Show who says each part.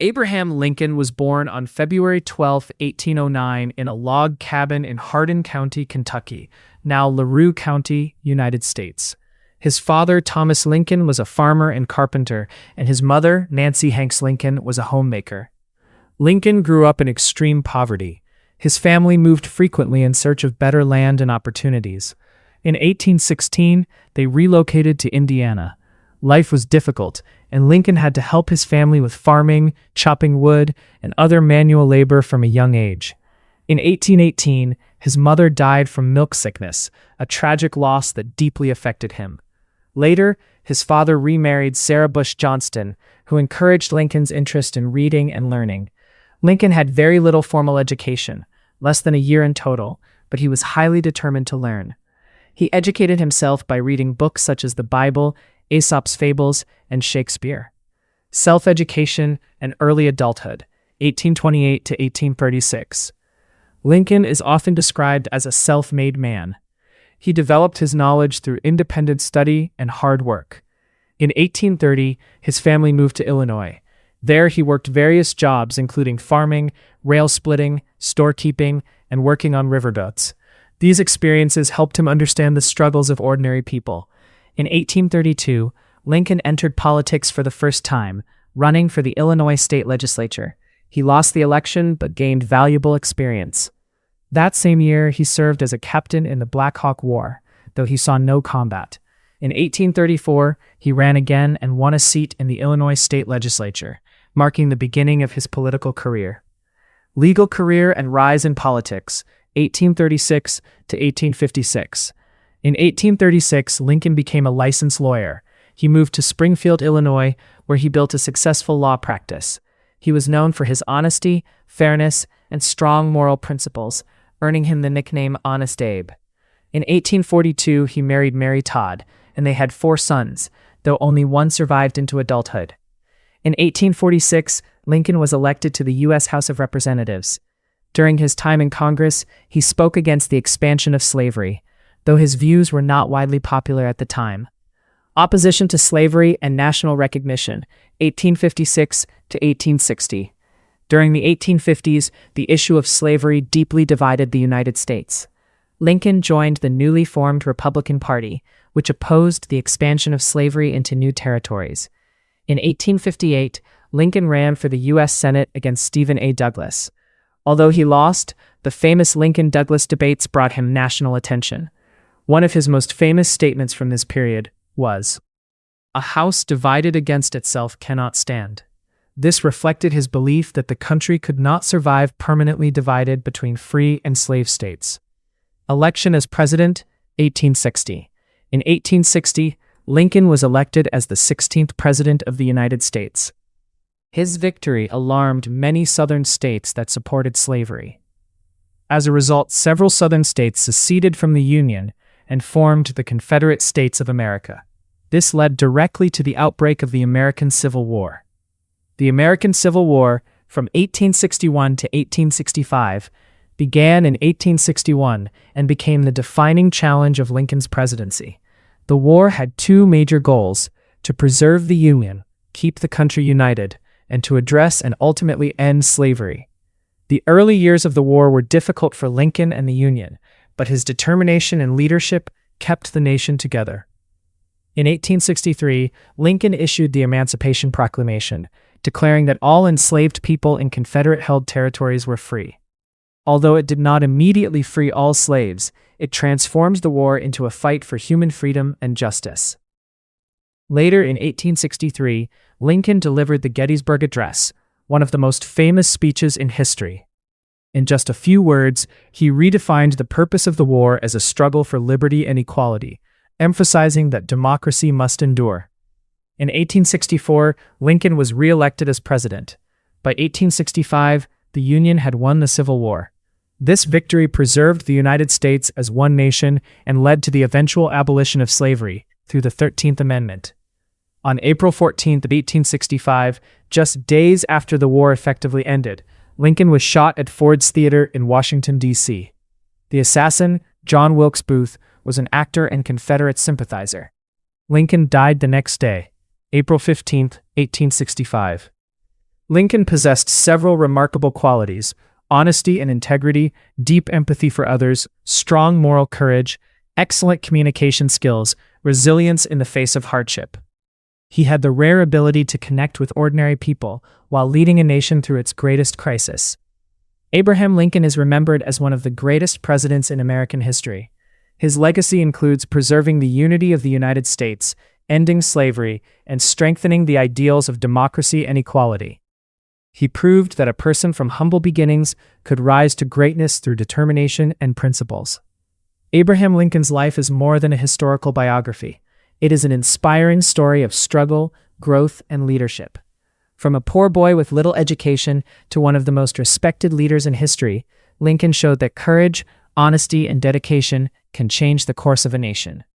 Speaker 1: Abraham Lincoln was born on February 12, 1809, in a log cabin in Hardin County, Kentucky, now LaRue County, United States. His father, Thomas Lincoln, was a farmer and carpenter, and his mother, Nancy Hanks Lincoln, was a homemaker. Lincoln grew up in extreme poverty. His family moved frequently in search of better land and opportunities. In 1816, they relocated to Indiana. Life was difficult, and Lincoln had to help his family with farming, chopping wood, and other manual labor from a young age. In 1818, his mother died from milk sickness, a tragic loss that deeply affected him. Later, his father remarried Sarah Bush Johnston, who encouraged Lincoln's interest in reading and learning. Lincoln had very little formal education, less than a year in total, but he was highly determined to learn. He educated himself by reading books such as the Bible, Aesop's Fables, and Shakespeare. Self-education and early adulthood, 1828 to 1836. Lincoln is often described as a self-made man. He developed his knowledge through independent study and hard work. In 1830, his family moved to Illinois. There he worked various jobs including farming, rail splitting, storekeeping, and working on riverboats. These experiences helped him understand the struggles of ordinary people. In 1832, Lincoln entered politics for the first time, running for the Illinois state legislature. He lost the election but gained valuable experience. That same year, he served as a captain in the Black Hawk War, though he saw no combat. In 1834, he ran again and won a seat in the Illinois state legislature, marking the beginning of his political career. Legal career and rise in politics, 1836 to 1856. In 1836, Lincoln became a licensed lawyer. He moved to Springfield, Illinois, where he built a successful law practice. He was known for his honesty, fairness, and strong moral principles, earning him the nickname Honest Abe. In 1842, he married Mary Todd, and they had 4 sons, though only one survived into adulthood. In 1846, Lincoln was elected to the U.S. House of Representatives. During his time in Congress, he spoke against the expansion of slavery, though his views were not widely popular at the time. Opposition to slavery and national recognition, 1856 to 1860. During the 1850s, the issue of slavery deeply divided the United States. Lincoln joined the newly formed Republican Party, which opposed the expansion of slavery into new territories. In 1858, Lincoln ran for the U.S. Senate against Stephen A. Douglas. Although he lost, the famous Lincoln-Douglas debates brought him national attention. One of his most famous statements from this period was, "A house divided against itself cannot stand." This reflected his belief that the country could not survive permanently divided between free and slave states. Election as president, 1860. In 1860, Lincoln was elected as the 16th President of the United States. His victory alarmed many Southern states that supported slavery. As a result, several Southern states seceded from the Union and formed the Confederate States of America. This led directly to the outbreak of the American Civil War. The American Civil War, from 1861 to 1865, began in 1861 and became the defining challenge of Lincoln's presidency. The war had 2 major goals: to preserve the Union, keep the country united, and to address and ultimately end slavery. The early years of the war were difficult for Lincoln and the Union, but his determination and leadership kept the nation together. In 1863, Lincoln issued the Emancipation Proclamation, declaring that all enslaved people in Confederate-held territories were free. Although it did not immediately free all slaves, it transformed the war into a fight for human freedom and justice. Later in 1863, Lincoln delivered the Gettysburg Address, one of the most famous speeches in history. In just a few words, he redefined the purpose of the war as a struggle for liberty and equality, emphasizing that democracy must endure. In 1864, Lincoln was re-elected as president. By 1865, the Union had won the Civil War. This victory preserved the United States as one nation and led to the eventual abolition of slavery through the 13th Amendment. On April 14, 1865, just days after the war effectively ended, Lincoln was shot at Ford's Theater in Washington, D.C. The assassin, John Wilkes Booth, was an actor and Confederate sympathizer. Lincoln died the next day, April 15, 1865. Lincoln possessed several remarkable qualities: honesty and integrity, deep empathy for others, strong moral courage, excellent communication skills, resilience in the face of hardship. He had the rare ability to connect with ordinary people while leading a nation through its greatest crisis. Abraham Lincoln is remembered as one of the greatest presidents in American history. His legacy includes preserving the unity of the United States, ending slavery, and strengthening the ideals of democracy and equality. He proved that a person from humble beginnings could rise to greatness through determination and principles. Abraham Lincoln's life is more than a historical biography. It is an inspiring story of struggle, growth, and leadership. From a poor boy with little education to one of the most respected leaders in history, Lincoln showed that courage, honesty, and dedication can change the course of a nation.